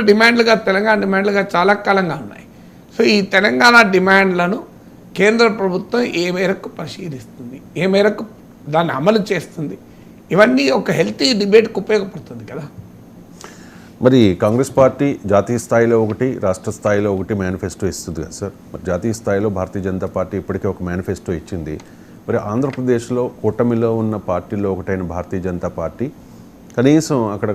డిమాండ్లుగా తెలంగాణ డిమాండ్లుగా చాలా కాలంగా ఉన్నాయి. సో ఈ తెలంగాణ డిమాండ్లను కేంద్ర ప్రభుత్వం ఏ మేరకు పరిశీలిస్తుంది, ఏ మేరకు దాన్ని అమలు చేస్తుంది, ఇవన్నీ ఒక హెల్తీ డిబేట్కి ఉపయోగపడుతుంది కదా. మరి కాంగ్రెస్ పార్టీ జాతీయ స్థాయిలో ఒకటి, రాష్ట్ర స్థాయిలో ఒకటి మేనిఫెస్టో ఇస్తుంది కదా సార్. మరి జాతీయ స్థాయిలో భారతీయ జనతా పార్టీ ఇప్పటికే ఒక మేనిఫెస్టో ఇచ్చింది. మరి ఆంధ్రప్రదేశ్లో కూటమిలో ఉన్న పార్టీలో ఒకటైన భారతీయ జనతా పార్టీ కనీసం అక్కడ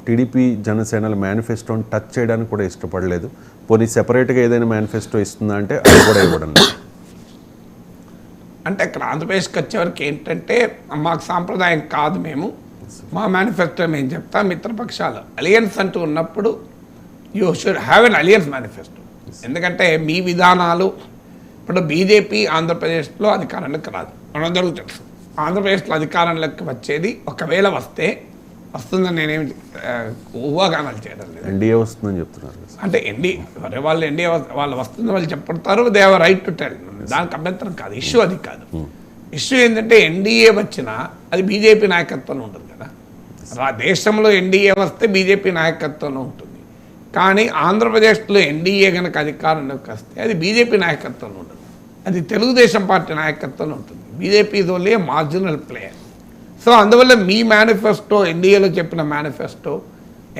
టీడీపీ జనసేనల మేనిఫెస్టోని టచ్ చేయడానికి కూడా ఇష్టపడలేదు. పోనీ సెపరేట్గా ఏదైనా మేనిఫెస్టో ఇస్తుందా అంటే అది కూడా ఇవ్వడం. అంటే ఇక్కడ ఆంధ్రప్రదేశ్కి వచ్చేవరకు ఏంటంటే మాకు సాంప్రదాయం కాదు, మేము మా మేనిఫెస్టో మేము చెప్తాం. మిత్రపక్షాలు అలియన్స్ అంటూ ఉన్నప్పుడు you should have an alliance manifesto. ఎందుకంటే మీ విధానాలు ఇప్పుడు బీజేపీ ఆంధ్రప్రదేశ్లో అధికారంలోకి రాదు, మనందరికీ తెలుసు. ఆంధ్రప్రదేశ్లో అధికారంలోకి వచ్చేది ఒకవేళ వస్తుందని నేనేమి ఊహాగానాలు చేయడం లేదు. ఎన్డీఏ వస్తుందని చెప్తున్నారు. అంటే వాళ్ళు ఎన్డీఏ వాళ్ళు వస్తుంది వాళ్ళు చెప్పుతారు, they have right to tell. దానికి అభ్యంతరం కాదు, ఇష్యూ అది కాదు. ఇష్యూ ఏంటంటే ఎన్డీఏ వచ్చినా అది బీజేపీ నాయకత్వంలో ఉంటుంది కదా. దేశంలో ఎన్డీఏ వస్తే బీజేపీ నాయకత్వంలో ఉంటుంది, కానీ ఆంధ్రప్రదేశ్లో ఎన్డీఏ కనుక అధికారంలోకి వస్తే అది బీజేపీ నాయకత్వంలో ఉండదు, అది తెలుగుదేశం పార్టీ నాయకత్వంలో ఉంటుంది. బీజేపీ ఇది ఓన్లీ మార్జినల్ ప్లేయర్. సో అందువల్ల మీ మేనిఫెస్టో, ఎన్డీఏలో చెప్పిన మేనిఫెస్టో,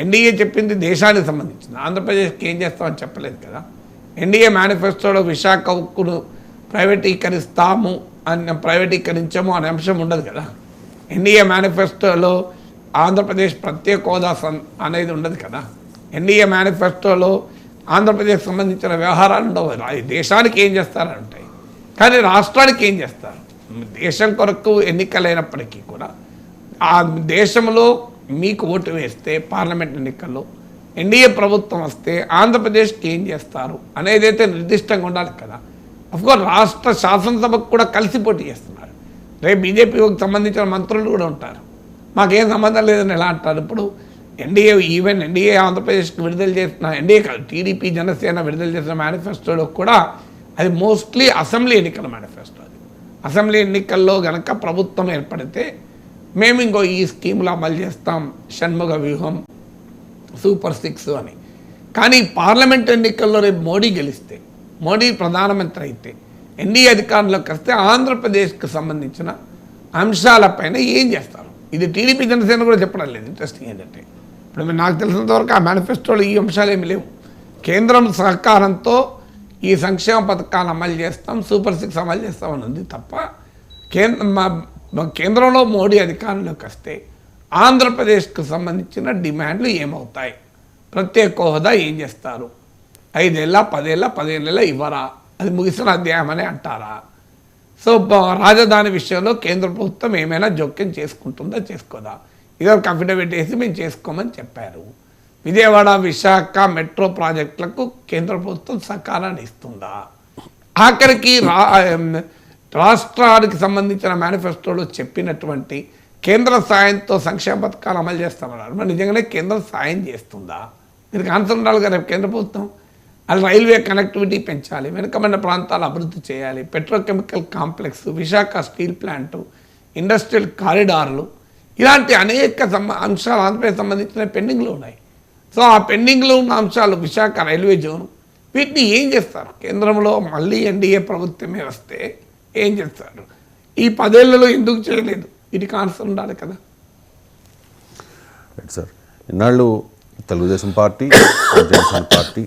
ఎన్డీఏ చెప్పింది దేశానికి సంబంధించింది, ఆంధ్రప్రదేశ్కి ఏం చేస్తామని చెప్పలేదు కదా. ఎన్డీఏ మేనిఫెస్టోలో విశాఖ ఉక్కును ప్రైవేటీకరించము అనే అంశం ఉండదు కదా. ఎన్డీఏ మేనిఫెస్టోలో ఆంధ్రప్రదేశ్ ప్రత్యేక హోదా అనేది ఉండదు కదా. ఎన్డీఏ మేనిఫెస్టోలో ఆంధ్రప్రదేశ్ సంబంధించిన వ్యవహారాలు ఉండవు. దేశానికి ఏం చేస్తారని ఉంటాయి, కానీ రాష్ట్రానికి ఏం చేస్తారు. దేశం కొరకు ఎన్నికలైనప్పటికీ కూడా ఆ దేశంలో మీకు ఓటు వేస్తే పార్లమెంట్ ఎన్నికల్లో ఎన్డీఏ ప్రభుత్వం వస్తే ఆంధ్రప్రదేశ్కి ఏం చేస్తారు అనేదైతే నిర్దిష్టంగా ఉండాలి కదా. అఫ్కోర్స్ రాష్ట్ర శాసనసభకు కూడా కలిసి పోటీ చేస్తున్నారు. రేపు బీజేపీకి సంబంధించిన మంత్రులు కూడా ఉంటారు, మాకేం సంబంధం లేదని ఎలా అంటారు. ఇప్పుడు ఎన్డీఏ ఆంధ్రప్రదేశ్కి విడుదల చేసిన, ఎన్డీఏ కాదు టీడీపీ జనసేన విడుదల చేసిన మేనిఫెస్టోలో కూడా అది మోస్ట్లీ అసెంబ్లీ ఎన్నికల మేనిఫెస్టో. అది అసెంబ్లీ ఎన్నికల్లో కనుక ప్రభుత్వం ఏర్పడితే మేము ఇంకో ఈ స్కీములు అమలు చేస్తాం, షణ్ముగ వ్యూహం, సూపర్ 6 అని. కానీ పార్లమెంట్ ఎన్నికల్లో రేపు మోడీ గెలిస్తే, మోడీ ప్రధానమంత్రి అయితే, ఎన్డీఏ అధికారంలోకి వస్తే ఆంధ్రప్రదేశ్కి సంబంధించిన అంశాలపైన ఏం చేస్తారు, ఇది టీడీపీ జనసేన కూడా చెప్పడం లేదు. ఇంట్రెస్టింగ్ ఏంటంటే ఇప్పుడు నాకు తెలిసినంత వరకు ఆ మేనిఫెస్టోలో ఈ అంశాలు ఏమి లేవు. కేంద్రం సహకారంతో ఈ సంక్షేమ పథకాలు అమలు చేస్తాం, సూపర్ 6 అమలు చేస్తామని ఉంది తప్ప కేంద్రంలో మోడీ అధికారంలోకి వస్తే ఆంధ్రప్రదేశ్కు సంబంధించిన డిమాండ్లు ఏమవుతాయి, ప్రత్యేక హోదా ఏం చేస్తారు, 5 ఏళ్ళ 10 ఏళ్ళ 15 ఏళ్ళ ఇవ్వరా, అది ముగిసిన అధ్యాయం అని అంటారా. సో రాజధాని విషయంలో కేంద్ర ప్రభుత్వం ఏమైనా జోక్యం చేసుకుంటుందా చేసుకోదా, ఇదొక అఫిడవిట్ వేసి మేము చేసుకోమని చెప్పారు. విజయవాడ విశాఖ మెట్రో ప్రాజెక్టులకు కేంద్ర ప్రభుత్వం సహకారాన్ని ఇస్తుందా, ఆఖరికి రాష్ట్రానికి సంబంధించిన మేనిఫెస్టోలో చెప్పినటువంటి కేంద్ర సాయంతో సంక్షేమ పథకాలు అమలు చేస్తామన్నారు, మరి నిజంగానే కేంద్రం సాయం చేస్తుందా, దీనికి ఆన్సర్ ఉండాలి కదా. రేపు కేంద్ర ప్రభుత్వం అది రైల్వే కనెక్టివిటీ పెంచాలి, వెనుకబడిన ప్రాంతాలు అభివృద్ధి చేయాలి, petrochemical complex, Visakha steel plant, industrial కారిడార్లు, ఇలాంటి అనేక అంశాలు ఆంధ్రప్రదేశ్ సంబంధించిన పెండింగ్లో ఉన్నాయి. సో ఆ పెండింగ్లో ఉన్న అంశాలు, విశాఖ రైల్వే జోను, వీటిని ఏం చేస్తారు. కేంద్రంలో మళ్ళీ ఎన్డీఏ ప్రభుత్వమే వస్తే ఏం చేస్తారు, ఈ 10 ఏళ్లలో ఎందుకు చేయలేదు, వీటికి ఆన్సర్ ఉండాలి కదా. రైట్ సార్, ఇన్నాళ్ళు తెలుగుదేశం పార్టీ, జనసేన పార్టీ